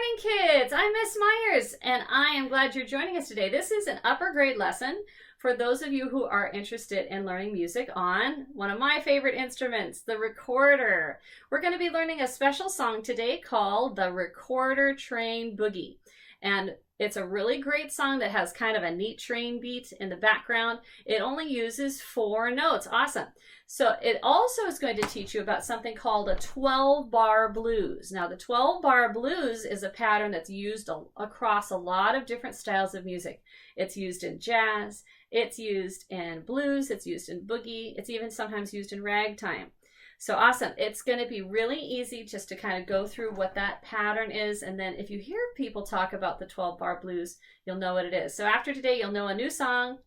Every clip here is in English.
morning, kids. I'm Miss Myers, and I am glad you're joining us today. This is an upper grade lesson for those of you who are interested in learning music on one of my favorite instruments, the recorder. We're going to be learning a special song today called the Recorder Train Boogie. And it's a really great song that has kind of a neat train beat in the background. It only uses 4 notes. Awesome. So it also is going to teach you about something called a 12-bar blues. Now, the 12-bar blues is a pattern that's used across a lot of different styles of music. It's used in jazz, it's used in blues, it's used in boogie, it's even sometimes used in ragtime. So awesome. It's going to be really easy just to kind of go through what that pattern is. And then if you hear people talk about the 12-bar blues, you'll know what it is. So after today, you'll know a new song,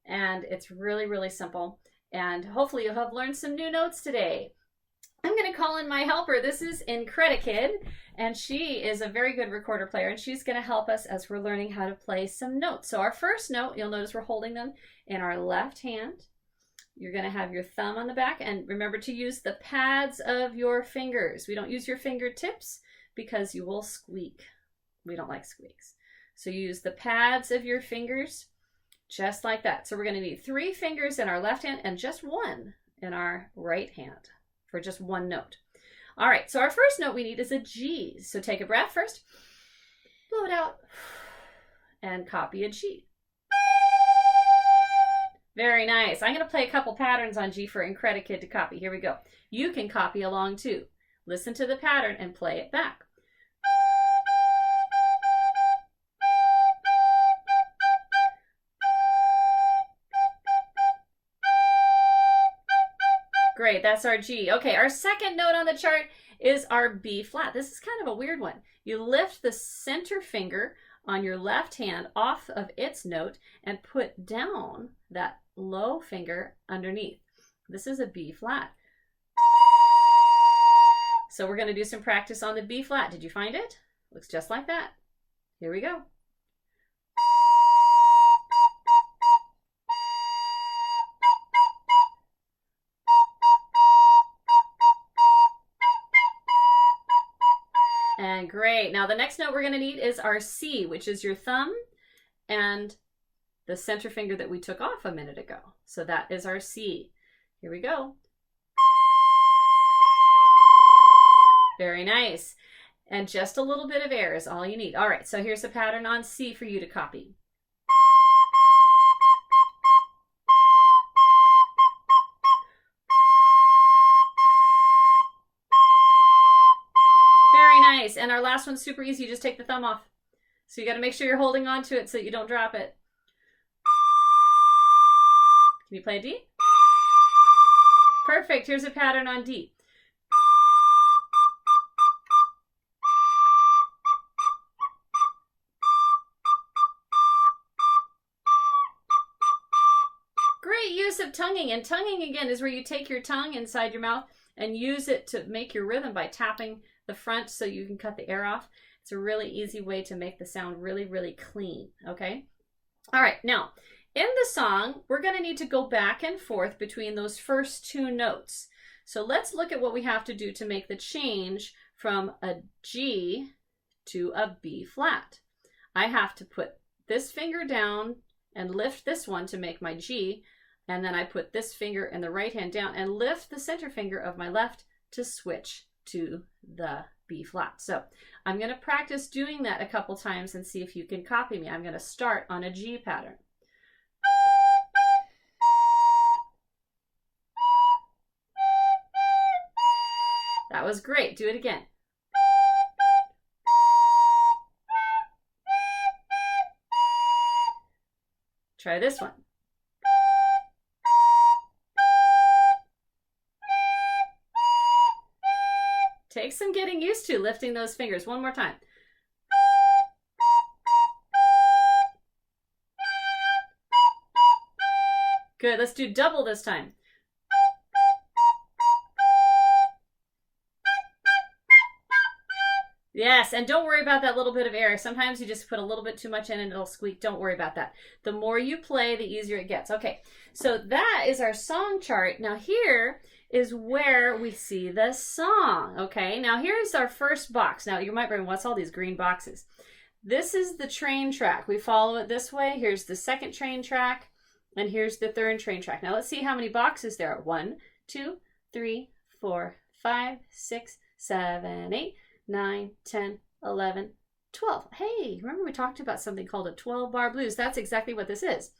and it's really, really simple. And hopefully you'll have learned some new notes today. I'm going to call in my helper. This is Incredi-Kid, and she is a very good recorder player, and she's going to help us as we're learning how to play some notes. So our first note, you'll notice we're holding them in our left hand. You're going to have your thumb on the back, and remember to use the pads of your fingers. We don't use your fingertips because you will squeak. We don't like squeaks. So you use the pads of your fingers just like that. So we're going to need 3 fingers in our left hand and just 1 in our right hand for just 1 note. All right, so our first note we need is a G. So take a breath first, blow it out, and copy a G. Very nice. I'm going to play a couple patterns on G for Incredi-Kid to copy. Here we go. You can copy along too. Listen to the pattern and play it back. Great, that's our G. Okay, our second note on the chart is our B flat. This is kind of a weird one. You lift the center finger on your left hand off of its note and put down that low finger underneath. This is a B flat. So we're going to do some practice on the B flat. Did you find it? Looks just like that. Here we go. And great. Now the next note we're going to need is our C, which is your thumb and the center finger that we took off a minute ago. So that is our C. Here we go. Very nice. And just a little bit of air is all you need. All right, so here's a pattern on C for you to copy. Nice. And our last one's super easy. You just take the thumb off. So you got to make sure you're holding on to it so you don't drop it. Can you play a D? Perfect. Here's a pattern on D. Great use of tonguing. And tonguing, again, is where you take your tongue inside your mouth and use it to make your rhythm by tapping the front so you can cut the air off. It's a really easy way to make the sound really, really clean, okay? All right, now, in the song, we're going to need to go back and forth between those first 2 notes. So let's look at what we have to do to make the change from a G to a B flat. I have to put this finger down and lift this one to make my G, and then I put this finger in the right hand down and lift the center finger of my left to switch to the B flat. So I'm going to practice doing that a couple times and see if you can copy me. I'm going to start on a G pattern. That was great. Do it again. Try this one. Take some getting used to lifting those fingers. One more time. Good. Let's do double this time. Yes, and don't worry about that little bit of air. Sometimes you just put a little bit too much in and it'll squeak. Don't worry about that. The more you play, the easier it gets. Okay, so that is our song chart. Now here is where we see the song. Okay, now here's our first box. Now you might be wondering, what's all these green boxes? This is the train track. We follow it this way. Here's the second train track, and here's the third train track. Now let's see how many boxes there are. 1, 2, 3, 4, 5, 6, 7, 8, 9, 10, 11, 12. Hey, remember we talked about something called a 12-bar blues? That's exactly what this is.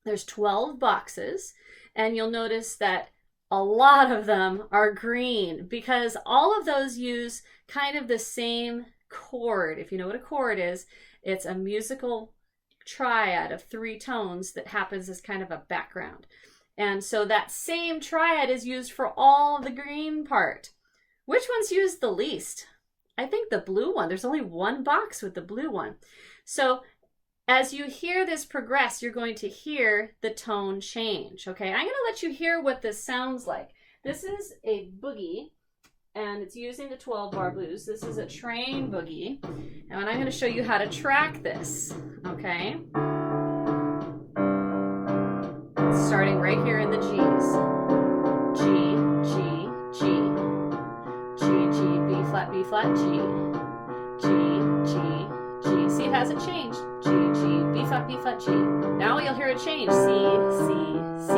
There's 12 boxes, and you'll notice that a lot of them are green because all of those use kind of the same chord. If you know what a chord is, it's a musical triad of 3 tones that happens as kind of a background. And so that same triad is used for all the green part. Which one's used the least? I think the blue one. There's only one box with the blue one. So as you hear this progress, you're going to hear the tone change. Okay, I'm going to let you hear what this sounds like. This is a boogie, and it's using the 12-bar blues. This is a train boogie, and I'm going to show you how to track this. Okay, starting right here in the G's. G, G, G. G, G, B flat, G. G, G, G. See, it hasn't changed. G, G, B flat, G. Now you'll hear it change. C, C, C.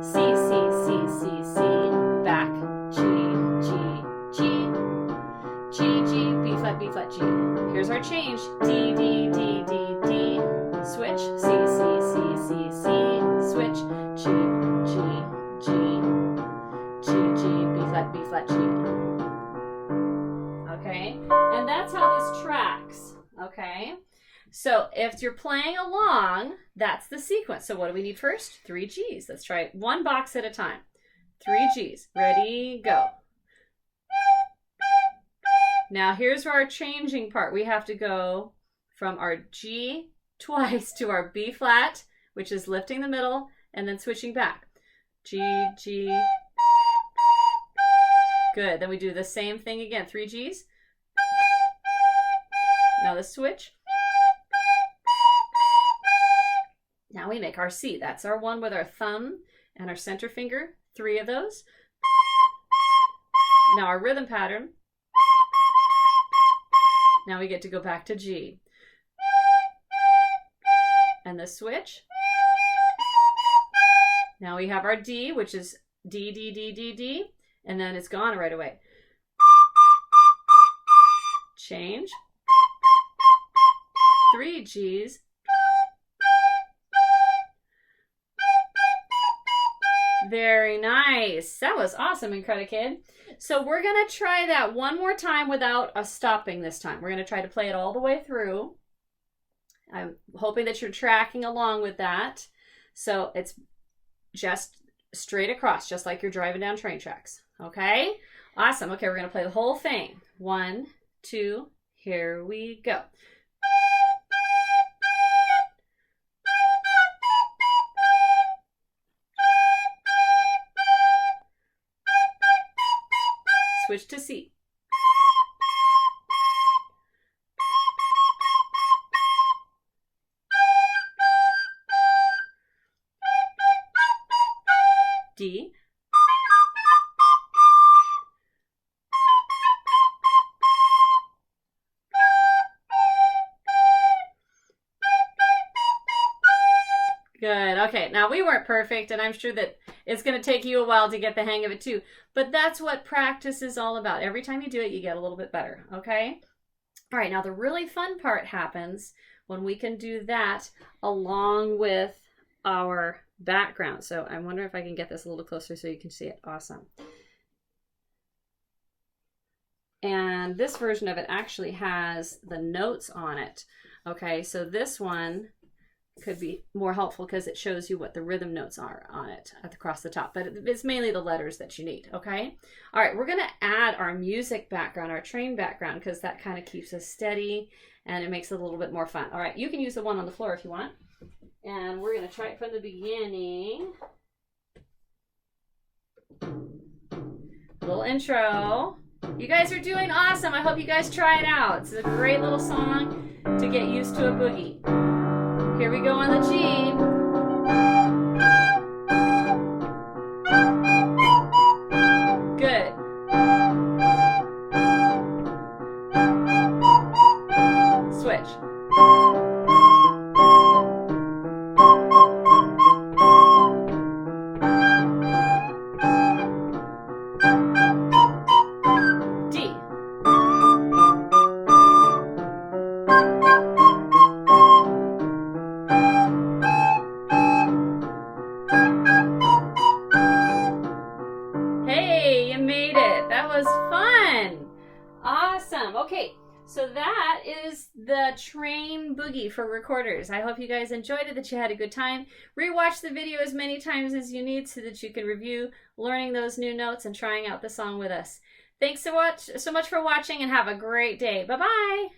C, C, C, C, C. Back. G, G, G. G, G, B flat, G. Here's our change. D, D, D, D, D. Switch. C, C, C, C, C. Switch. G, G, G. G, G, B flat, G. Okay, and that's how this tracks. Okay, so if you're playing along, that's the sequence. So what do we need first? 3 G's. Let's try it one box at a time. 3 G's. Ready, go. Now here's our changing part. We have to go from our G twice to our B flat, which is lifting the middle, and then switching back. G, G. Good. Then we do the same thing again. 3 G's. Now the switch. Now we make our C. That's our one with our thumb and our center finger. 3 of those. Now our rhythm pattern. Now we get to go back to G. And the switch. Now we have our D, which is D, D, D, D, D. And then it's gone right away. Change. 3 G's. Very nice. That was awesome, Incredi-Kid. So we're going to try that one more time without us stopping this time. We're going to try to play it all the way through. I'm hoping that you're tracking along with that. So it's just straight across, just like you're driving down train tracks. Okay? Awesome. Okay, we're going to play the whole thing. 1, 2, here we go. Switch to C. D. Good. Okay, now we weren't perfect, and I'm sure that it's going to take you a while to get the hang of it too. But that's what practice is all about. Every time you do it, you get a little bit better, okay? All right, now the really fun part happens when we can do that along with our background. So I wonder if I can get this a little closer so you can see it. Awesome. And this version of it actually has the notes on it. Okay, so this one could be more helpful because it shows you what the rhythm notes are on it across the top, but it's mainly the letters that you need. Okay. All right. We're going to add our music background, our train background, because that kind of keeps us steady and it makes it a little bit more fun. All right. You can use the one on the floor if you want. And we're going to try it from the beginning. A little intro. You guys are doing awesome. I hope you guys try it out. It's a great little song to get used to a boogie. Here we go on the G. Good. Switch. D. Hey, you made it. That was fun. Awesome. Okay, so that is the Train Boogie for recorders. I hope you guys enjoyed it, that you had a good time. Rewatch the video as many times as you need so that you can review learning those new notes and trying out the song with us. Thanks so much for watching, and have a great day. Bye-bye.